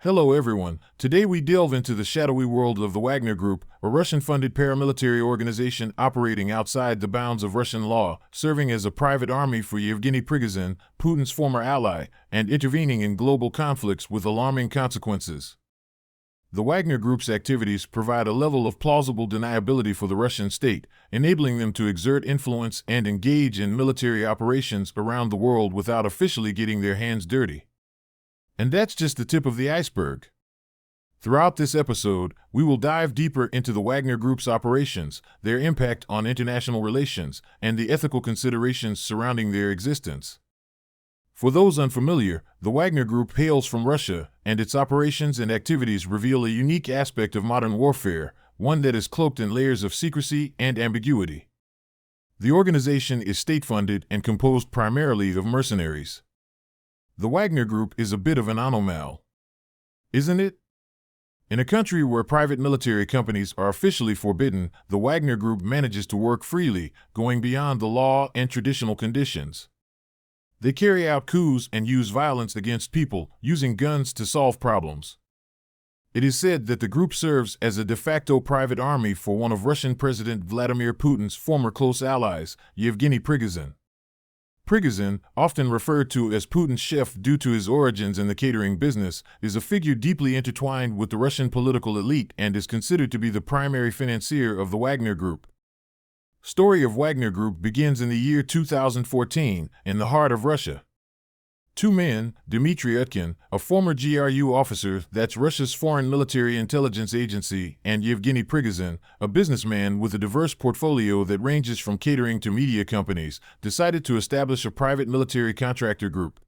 Hello everyone, today we delve into the shadowy world of the Wagner Group, a Russian-funded paramilitary organization operating outside the bounds of Russian law, serving as a private army for Yevgeny Prigozhin, Putin's former ally, and intervening in global conflicts with alarming consequences. The Wagner Group's activities provide a level of plausible deniability for the Russian state, enabling them to exert influence and engage in military operations around the world without officially getting their hands dirty. And that's just the tip of the iceberg. Throughout this episode, we will dive deeper into the Wagner Group's operations, their impact on international relations, and the ethical considerations surrounding their existence. For those unfamiliar, the Wagner Group hails from Russia, and its operations and activities reveal a unique aspect of modern warfare, one that is cloaked in layers of secrecy and ambiguity. The organization is state-funded and composed primarily of mercenaries. The Wagner Group is a bit of an anomaly, isn't it? In a country where private military companies are officially forbidden, the Wagner Group manages to work freely, going beyond the law and traditional conditions. They carry out coups and use violence against people, using guns to solve problems. It is said that the group serves as a de facto private army for one of Russian President Vladimir Putin's former close allies, Yevgeny Prigozhin. Prigozhin, often referred to as Putin's chef due to his origins in the catering business, is a figure deeply intertwined with the Russian political elite and is considered to be the primary financier of the Wagner Group. Story of Wagner Group begins in the year 2014, in the heart of Russia. Two men, Dmitry Utkin, a former GRU officer, that's Russia's foreign military intelligence agency, and Yevgeny Prigozhin, a businessman with a diverse portfolio that ranges from catering to media companies, decided to establish a private military contractor group.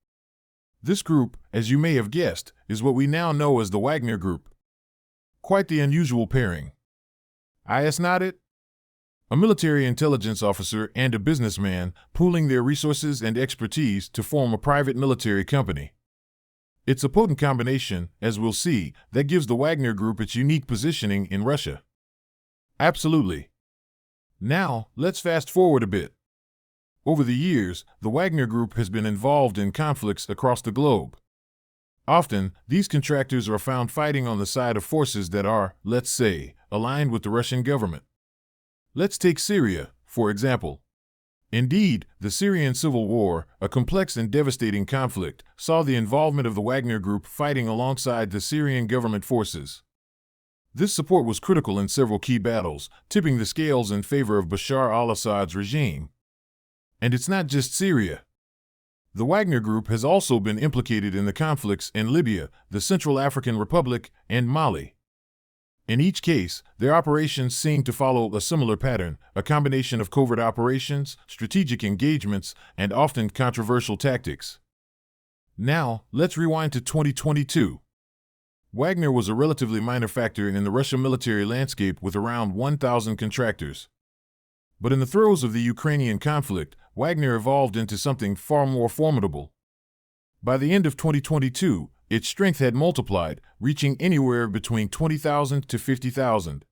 This group, as you may have guessed, is what we now know as the Wagner Group. Quite the unusual pairing. Is not it? A military intelligence officer and a businessman, pooling their resources and expertise to form a private military company. It's a potent combination, as we'll see, that gives the Wagner Group its unique positioning in Russia. Absolutely. Now, let's fast forward a bit. Over the years, the Wagner Group has been involved in conflicts across the globe. Often, these contractors are found fighting on the side of forces that are, let's say, aligned with the Russian government. Let's take Syria, for example. Indeed, the Syrian civil war, a complex and devastating conflict, saw the involvement of the Wagner Group fighting alongside the Syrian government forces. This support was critical in several key battles, tipping the scales in favor of Bashar al-Assad's regime. And it's not just Syria. The Wagner Group has also been implicated in the conflicts in Libya, the Central African Republic, and Mali. In each case, their operations seem to follow a similar pattern, a combination of covert operations, strategic engagements, and often controversial tactics. Now, let's rewind to 2022. Wagner was a relatively minor factor in the Russian military landscape with around 1,000 contractors. But in the throes of the Ukrainian conflict, Wagner evolved into something far more formidable. By the end of 2022, its strength had multiplied, reaching anywhere between 20,000 to 50,000.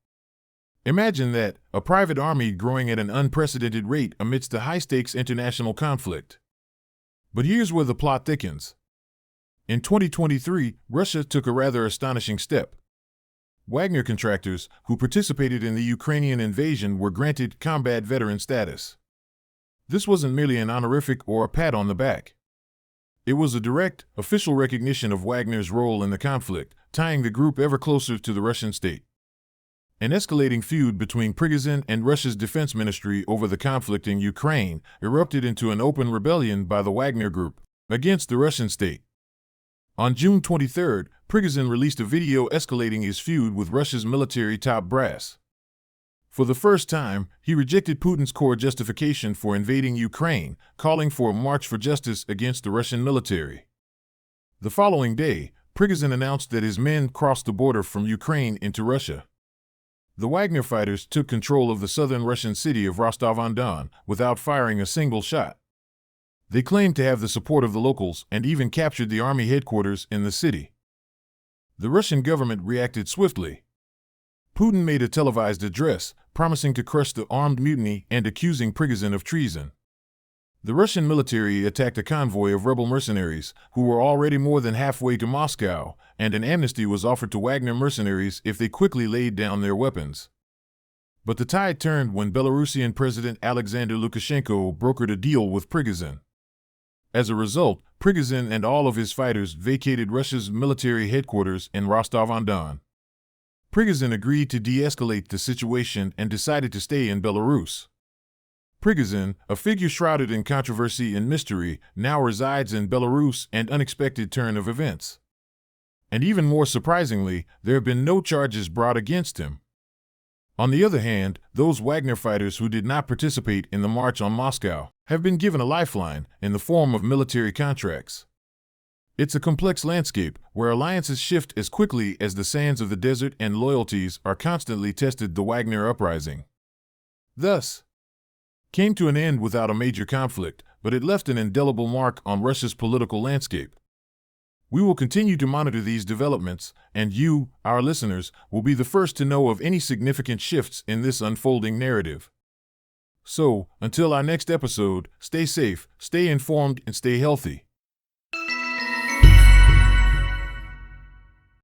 Imagine that, a private army growing at an unprecedented rate amidst a high-stakes international conflict. But here's where the plot thickens. In 2023, Russia took a rather astonishing step. Wagner contractors, who participated in the Ukrainian invasion, were granted combat veteran status. This wasn't merely an honorific or a pat on the back. It was a direct, official recognition of Wagner's role in the conflict, tying the group ever closer to the Russian state. An escalating feud between Prigozhin and Russia's defense ministry over the conflict in Ukraine erupted into an open rebellion by the Wagner Group against the Russian state. On June 23, Prigozhin released a video escalating his feud with Russia's military top brass. For the first time, he rejected Putin's core justification for invading Ukraine, calling for a march for justice against the Russian military. The following day, Prigozhin announced that his men crossed the border from Ukraine into Russia. The Wagner fighters took control of the southern Russian city of Rostov-on-Don without firing a single shot. They claimed to have the support of the locals and even captured the army headquarters in the city. The Russian government reacted swiftly. Putin made a televised address, promising to crush the armed mutiny and accusing Prigozhin of treason. The Russian military attacked a convoy of rebel mercenaries who were already more than halfway to Moscow, and an amnesty was offered to Wagner mercenaries if they quickly laid down their weapons. But the tide turned when Belarusian President Alexander Lukashenko brokered a deal with Prigozhin. As a result, Prigozhin and all of his fighters vacated Russia's military headquarters in Rostov-on-Don. Prigozhin agreed to de-escalate the situation and decided to stay in Belarus. Prigozhin, a figure shrouded in controversy and mystery, now resides in Belarus, an unexpected turn of events. And even more surprisingly, there have been no charges brought against him. On the other hand, those Wagner fighters who did not participate in the march on Moscow have been given a lifeline in the form of military contracts. It's a complex landscape where alliances shift as quickly as the sands of the desert and loyalties are constantly tested. The Wagner uprising thus came to an end without a major conflict, but it left an indelible mark on Russia's political landscape. We will continue to monitor these developments, and you, our listeners, will be the first to know of any significant shifts in this unfolding narrative. So, until our next episode, stay safe, stay informed, and stay healthy.